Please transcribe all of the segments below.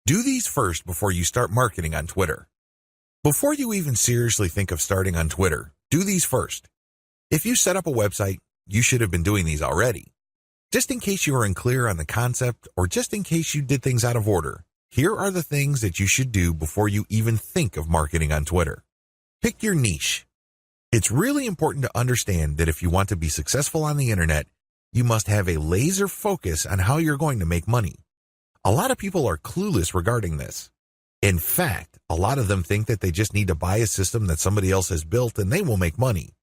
Do these first before you start marketing on Twitter. Before you even seriously think of starting on Twitter, do these first. If you set up a website, you should have been doing these already. Just in case you are unclear on the concept or just in case you did things out of order, here are the things that you should do before you even think of marketing on Twitter. Pick your niche. It's really important to understand that if you want to be successful on the internet, you must have a laser focus on how you're going to make money. A lot of people are clueless regarding this. In fact, a lot of them think that they just need to buy a system that somebody else has built and they will make money.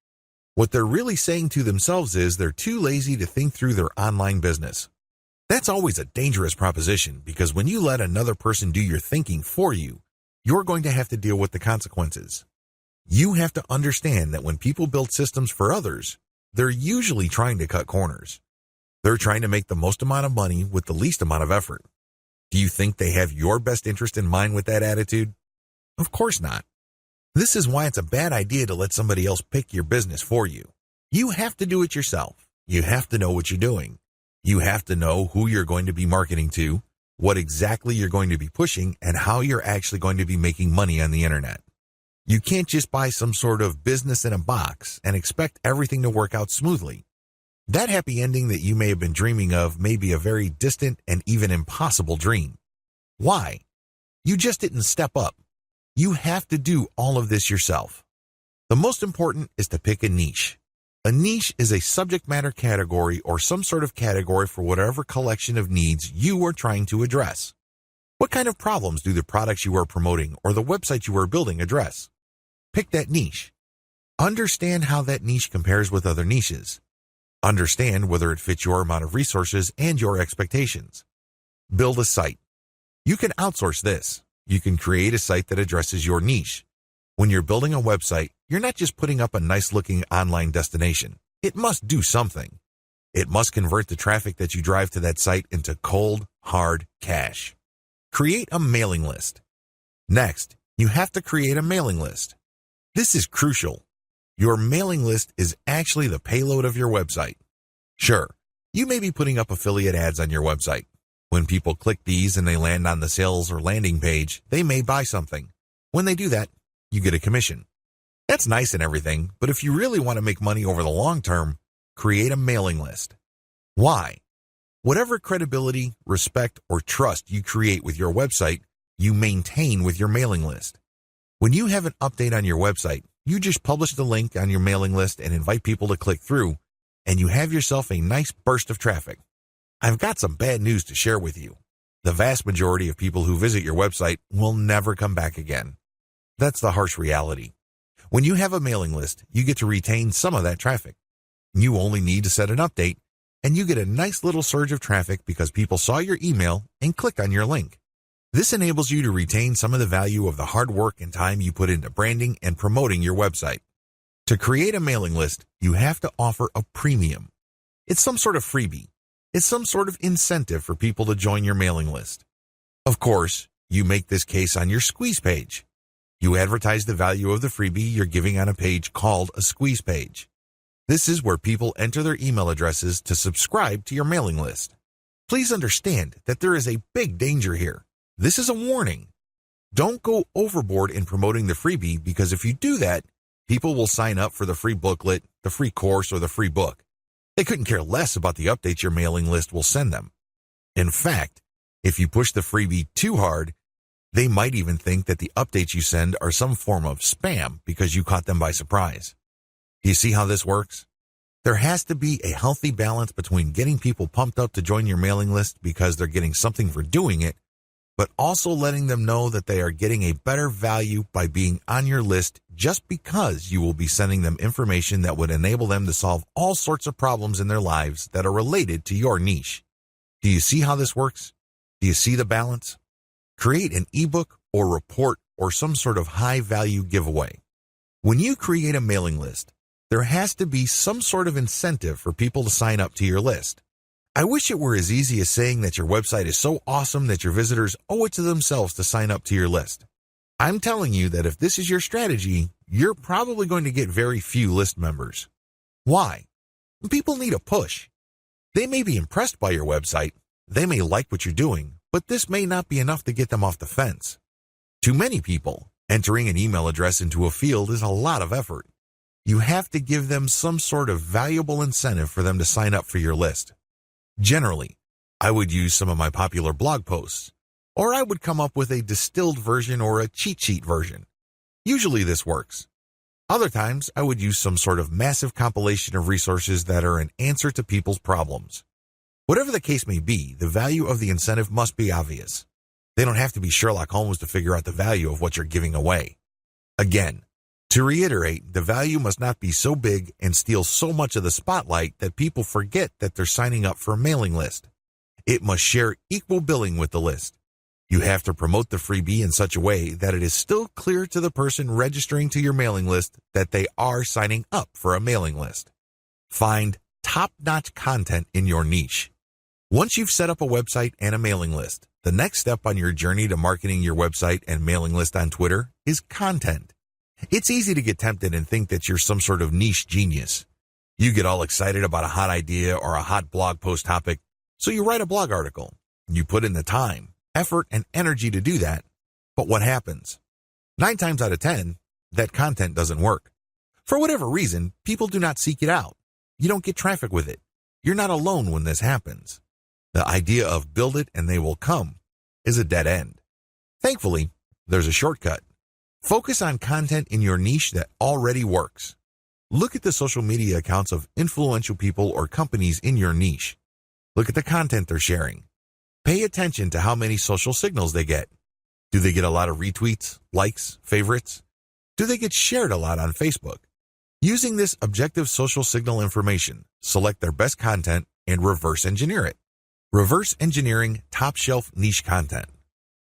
What they're really saying to themselves is they're too lazy to think through their online business. That's always a dangerous proposition because when you let another person do your thinking for you, you're going to have to deal with the consequences. You have to understand that when people build systems for others, they're usually trying to cut corners. They're trying to make the most amount of money with the least amount of effort. Do you think they have your best interest in mind with that attitude? Of course not. This is why it's a bad idea to let somebody else pick your business for you. You have to do it yourself. You have to know what you're doing. You have to know who you're going to be marketing to, what exactly you're going to be pushing, and how you're actually going to be making money on the internet. You can't just buy some sort of business in a box and expect everything to work out smoothly. That happy ending that you may have been dreaming of may be a very distant and even impossible dream. Why? You just didn't step up. You have to do all of this yourself. The most important is to pick a niche. A niche is a subject matter category or some sort of category for whatever collection of needs you are trying to address. What kind of problems do the products you are promoting or the website you are building address? Pick that niche. Understand how that niche compares with other niches. Understand whether it fits your amount of resources and your expectations. Build a site. You can outsource this. You can create a site that addresses your niche. When you're building a website, you're not just putting up a nice-looking online destination. It must do something. It must convert the traffic that you drive to that site into cold, hard cash. Create a mailing list. Next, you have to create a mailing list. This is crucial. Your mailing list is actually the payload of your website. Sure, you may be putting up affiliate ads on your website. When people click these and they land on the sales or landing page, they may buy something. When they do that, you get a commission. That's nice and everything, but if you really want to make money over the long term, create a mailing list. Why? Whatever credibility, respect, or trust you create with your website, you maintain with your mailing list. When you have an update on your website, you just publish the link on your mailing list and invite people to click through, and you have yourself a nice burst of traffic. I've got some bad news to share with you. The vast majority of people who visit your website will never come back again. That's the harsh reality. When you have a mailing list, you get to retain some of that traffic. You only need to set an update, and you get a nice little surge of traffic because people saw your email and click on your link. This enables you to retain some of the value of the hard work and time you put into branding and promoting your website. To create a mailing list, you have to offer a premium. It's some sort of freebie. It's some sort of incentive for people to join your mailing list. Of course, you make this case on your squeeze page. You advertise the value of the freebie you're giving on a page called a squeeze page. This is where people enter their email addresses to subscribe to your mailing list. Please understand that there is a big danger here. This is a warning. Don't go overboard in promoting the freebie because if you do that, people will sign up for the free booklet, the free course, or the free book. They couldn't care less about the updates your mailing list will send them. In fact, if you push the freebie too hard, they might even think that the updates you send are some form of spam because you caught them by surprise. Do you see how this works? There has to be a healthy balance between getting people pumped up to join your mailing list because they're getting something for doing it, but also letting them know that they are getting a better value by being on your list just because you will be sending them information that would enable them to solve all sorts of problems in their lives that are related to your niche. Do you see how this works? Do you see the balance? Create an ebook or report or some sort of high-value giveaway. When you create a mailing list, there has to be some sort of incentive for people to sign up to your list. I wish it were as easy as saying that your website is so awesome that your visitors owe it to themselves to sign up to your list. I'm telling you that if this is your strategy, you're probably going to get very few list members. Why? People need a push. They may be impressed by your website, they may like what you're doing, but this may not be enough to get them off the fence. To many people, entering an email address into a field is a lot of effort. You have to give them some sort of valuable incentive for them to sign up for your list. Generally, I would use some of my popular blog posts, or I would come up with a distilled version or a cheat sheet version. Usually this works. Other times, I would use some sort of massive compilation of resources that are an answer to people's problems. Whatever the case may be, the value of the incentive must be obvious. They don't have to be Sherlock Holmes to figure out the value of what you're giving away. Again, to reiterate, the value must not be so big and steal so much of the spotlight that people forget that they're signing up for a mailing list. It must share equal billing with the list. You have to promote the freebie in such a way that it is still clear to the person registering to your mailing list that they are signing up for a mailing list. Find top-notch content in your niche. Once you've set up a website and a mailing list, the next step on your journey to marketing your website and mailing list on Twitter is content. It's easy to get tempted and think that you're some sort of niche genius. You get all excited about a hot idea or a hot blog post topic, so you write a blog article. You put in the time, effort, and energy to do that, but what happens? 9 times out of 10, that content doesn't work. For whatever reason, people do not seek it out. You don't get traffic with it. You're not alone when this happens. The idea of build it and they will come is a dead end. Thankfully, there's a shortcut. Focus on content in your niche that already works. Look at the social media accounts of influential people or companies in your niche. Look at the content they're sharing. Pay attention to how many social signals they get. Do they get a lot of retweets, likes, favorites? Do they get shared a lot on Facebook? Using this objective social signal information, select their best content and reverse engineer it. Reverse engineering top-shelf niche content.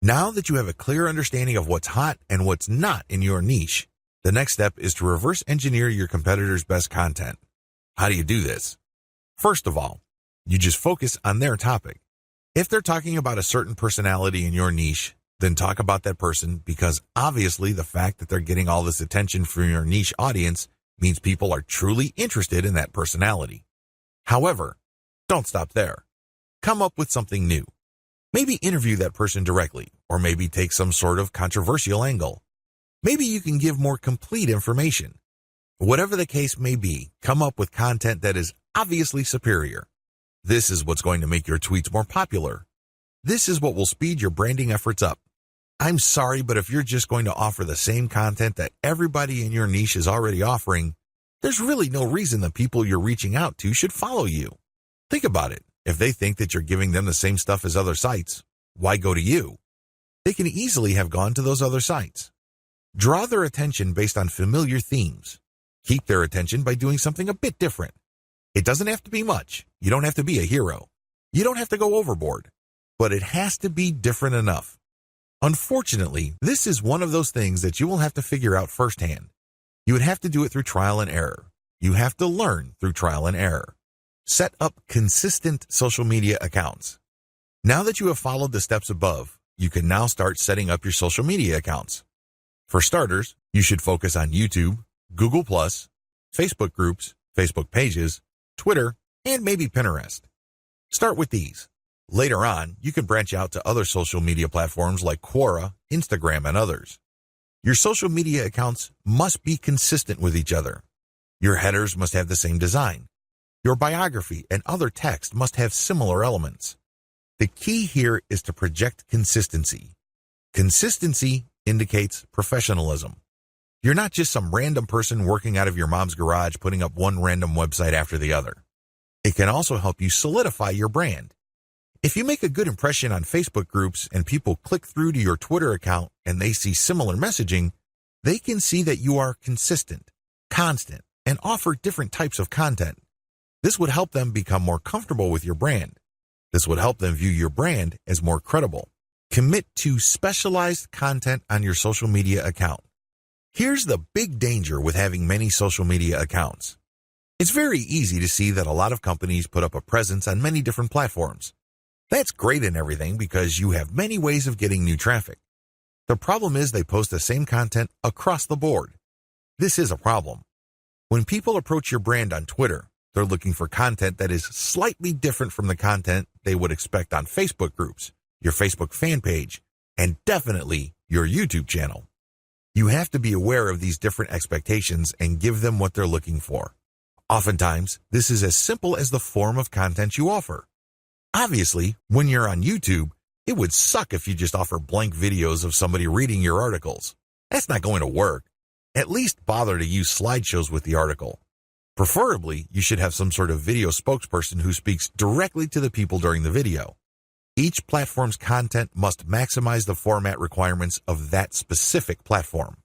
Now that you have a clear understanding of what's hot and what's not in your niche, the next step is to reverse engineer your competitors' best content. How do you do this? First of all, you just focus on their topic. If they're talking about a certain personality in your niche, then talk about that person, because obviously the fact that they're getting all this attention from your niche audience means people are truly interested in that personality. However, don't stop there. Come up with something new. Maybe interview that person directly, or maybe take some sort of controversial angle. Maybe you can give more complete information. Whatever the case may be, come up with content that is obviously superior. This is what's going to make your tweets more popular. This is what will speed your branding efforts up. I'm sorry, but if you're just going to offer the same content that everybody in your niche is already offering, there's really no reason the people you're reaching out to should follow you. Think about it. If they think that you're giving them the same stuff as other sites, why go to you? They can easily have gone to those other sites. Draw their attention based on familiar themes. Keep their attention by doing something a bit different. It doesn't have to be much. You don't have to be a hero. You don't have to go overboard. But it has to be different enough. Unfortunately, this is one of those things that you will have to figure out firsthand. You would have to do it through trial and error. You have to learn through trial and error. Set up consistent social media accounts. Now that you have followed the steps above, you can now start setting up your social media accounts. For starters, you should focus on YouTube, Google+, Facebook groups, Facebook pages, Twitter, and maybe Pinterest. Start with these. Later on, you can branch out to other social media platforms like Quora, Instagram, and others. Your social media accounts must be consistent with each other. Your headers must have the same design. Your biography and other text must have similar elements. The key here is to project consistency. Consistency indicates professionalism. You're not just some random person working out of your mom's garage putting up one random website after the other. It can also help you solidify your brand. If you make a good impression on Facebook groups and people click through to your Twitter account and they see similar messaging, they can see that you are consistent, constant, and offer different types of content. This would help them become more comfortable with your brand. This would help them view your brand as more credible. Commit to specialized content on your social media account. Here's the big danger with having many social media accounts. It's very easy to see that a lot of companies put up a presence on many different platforms. That's great and everything because you have many ways of getting new traffic. The problem is they post the same content across the board. This is a problem. When people approach your brand on Twitter, they're looking for content that is slightly different from the content they would expect on Facebook groups, your Facebook fan page, and definitely your YouTube channel. You have to be aware of these different expectations and give them what they're looking for. Oftentimes, this is as simple as the form of content you offer. Obviously, when you're on YouTube, it would suck if you just offer blank videos of somebody reading your articles. That's not going to work. At least bother to use slideshows with the article. Preferably, you should have some sort of video spokesperson who speaks directly to the people during the video. Each platform's content must maximize the format requirements of that specific platform.